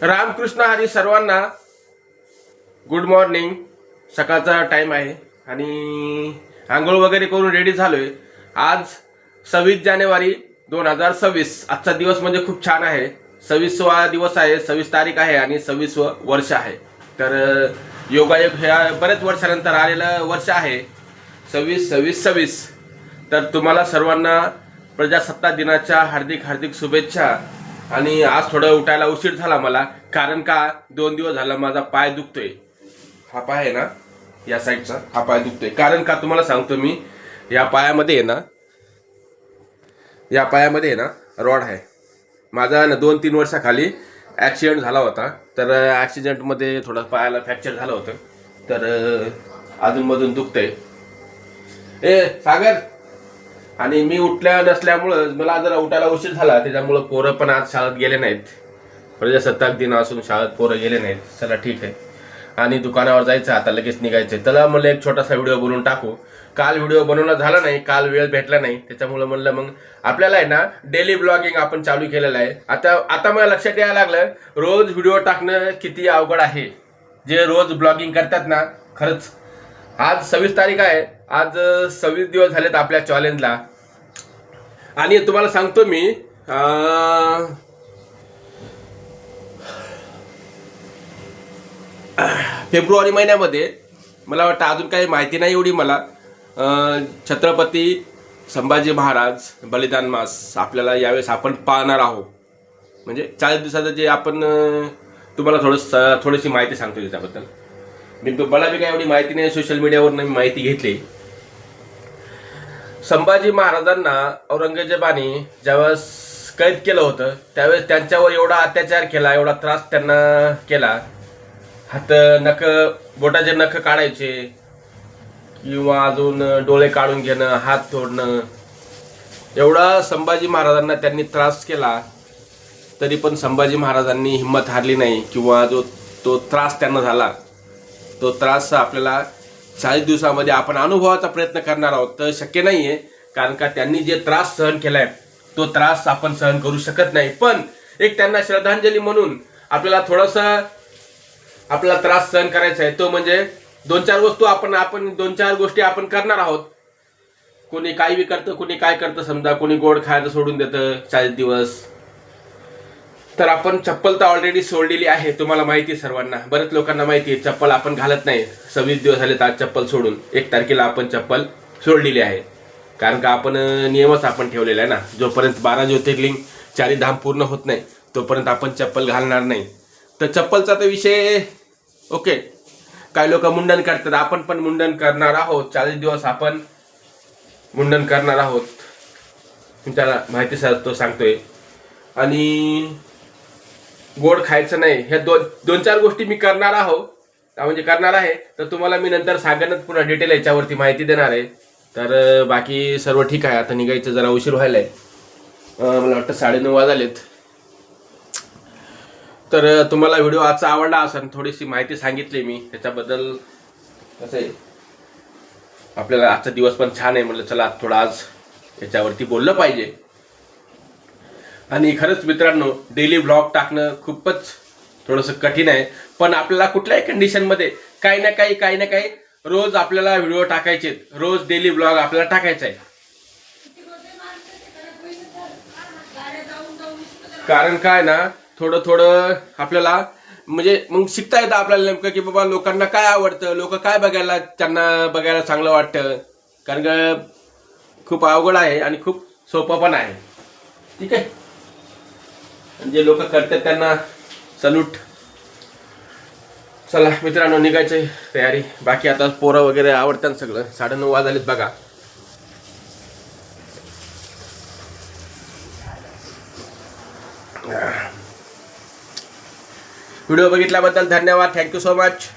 रामकृष्ण हरी सर्वांना. Good morning. सकाळचा time आहे आणि आंघोळ वगैरे करून रेडी झालोय. आज 26 जानेवारी 2026. आजचा दिवस म्हणजे खूप छान आहे. 26वा दिवस आहे, 26 तारीख आहे आणि 26व वर्ष आहे. तर योगायोग ह्या बरेच वर्षानंतर आलेलं वर्ष आहे. 26-26-26. तर तुम्हाला सर्वांना प्रजासत्ताक दिनाच्या हार्दिक हार्दिक शुभेच्छा. आणि आज थोडं उठायला उशीर झाला मला, कारण का 2 दिवस झाला माझा पाय दुखतोय. हा पाय आहे ना, या साईडचा हा पाय दुखतोय. कारण का तुम्हाला सांगतो मी, या पायामध्ये आहे ना रॉड आहे. माझा ना 2-3 वर्षाखाली ॲक्सिडेंट झाला होता. तर ॲक्सिडेंटमध्ये थोडं पायाला फ्रॅक्चर झालं होतं. तर अधूनमधून दुखतंय. ए सागर, आणि मी उठल्या नसल्यामुळं मला जरा उठायला उशीर झाला, त्याच्यामुळं पोरं पण आज शाळेत गेले नाहीत. प्रजासत्ताक दिन असून शाळेत पोरं गेले नाहीत. चला ठीक आहे. आणि दुकानावर जायचं आता, लगेच निघायचं. त्याला म्हणलं एक छोटासा व्हिडिओ बनवून टाकू. काल व्हिडिओ बनवणं झाला नाही, काल वेळ भेटला नाही. त्याच्यामुळं म्हणलं मग आपल्याला आहे ना डेली ब्लॉगिंग आपण चालू केलेलं आहे. आता मला लक्षात यायला लागलं, रोज व्हिडिओ टाकणं किती अवघड आहे. जे रोज ब्लॉगिंग करतात ना, खरंच. आज 26 तारीख आहे. आज 26 दिवस झालेत आपल्या चॅलेंजला. आणि तुम्हाला सांगतो मी, फेब्रुवारी महिन्यामध्ये मला वाटतं, अजून काही माहिती नाही एवढी मला, छत्रपती संभाजी महाराज बलिदान मास आपल्याला यावेळेस आपण पाळणार आहोत. म्हणजे 40 दिवसाचं जे आपण, तुम्हाला थोडीशी माहिती सांगतो त्याच्याबद्दल. मला बी काही एवढी माहिती नाही, सोशल मीडियावर मी माहिती घेतली. संभाजी महाराजांना औरंगजेबाने ज्यावेळेस कैद केलं होतं, त्यावेळेस त्यांच्यावर एवढा अत्याचार केला, एवढा त्रास त्यांना केला. बोटाचे नख काढायचे, किंवा अजून डोळे काढून घेणं, हात तोडणं, एवढा संभाजी महाराजांना त्यांनी त्रास केला. तरी पण संभाजी महाराजांनी हिंमत हारली नाही, किंवा तो त्रास त्यांना झाला, तो त्रास आपल्याला 40 दिवसामध्ये आपण अनुभवाचा प्रयत्न करणार आहोत. तर शक्य नाही आहे, कारण का त्यांनी जे त्रास सहन केलाय तो त्रास आपण सहन करू शकत नाही. पण एक त्यांना श्रद्धांजली म्हणून आपल्याला थोडासा आपला त्रास सहन करायचा आहे. तो म्हणजे 2-4 वस्तू आपण 2-4 गोष्टी आपण करणार आहोत. कोणी काही बी करतं, कोणी काय करतं, समजा कोणी गोड खायचं सोडून देतं 40 दिवस. तर आपण चप्पल तर ऑलरेडी सोडलेली आहे, तुम्हाला माहिती आहे सर्वांना. बरेच लोकांना माहिती आहे चप्पल आपण घालत नाही. 26 दिवस झाले आज चप्पल सोडून. 1 तारखेला आपण चप्पल सोडलेली आहे, कारण का आपण नियमच आपण ठेवलेला आहे ना, जोपर्यंत 12 ज्योतिर्लिंग 4 धाम पूर्ण होत नाही तोपर्यंत आपण चप्पल घालणार नाही. तर चप्पलचा तर विषय ओके. काही लोक मुंडन करतात, आपण पण मुंडन करणार आहोत. 40 दिवस आपण मुंडन करणार आहोत, त्याला माहिती तो सांगतोय. आणि गोड खायचं नाही. ह्या 2-4 गोष्टी मी करणार आहे. तर तुम्हाला मी नंतर सांगेनच, पुन्हा डिटेल याच्यावरती माहिती देणार आहे. तर बाकी सर्व ठीक आहे. आता निघायचं, जरा उशीर व्हायलाय. मला वाटतं 9:30 वाजलेत. तर तुम्हाला व्हिडिओ आजचा आवडला असेल, थोडीशी माहिती सांगितली मी त्याच्याबद्दल. कसं आहे, आपल्याला आजचा दिवस पण छान आहे, म्हटलं चला थोडं आज याच्यावरती बोललं पाहिजे. आणि खरंच मित्रांनो, डेली व्लॉग टाकणं खूपच थोडंसं कठीण आहे. पण आपल्याला कुठल्याही कंडिशनमध्ये काही ना काही रोज आपल्याला व्हिडिओ टाकायचे. रोज डेली व्लॉग आपल्याला टाकायचा आहे. कारण काय ना, थोडं आपल्याला म्हणजे मग शिकता येतं आपल्याला नेमकं, की बाबा लोकांना काय आवडतं, लोक काय त्यांना बघायला चांगलं वाटतं. कारण का खूप अवघड आहे आणि खूप सोपं पण आहे. ठीक आहे. जे लोक करतात त्यांना सल्यूट. चला मित्रांनो, निघायची तयारी. बाकी आता पोरं वगैरे आवडतात सगळं. 9:30 वाजलेत बघा. व्हिडिओ बघितल्याबद्दल धन्यवाद. Thank you so much.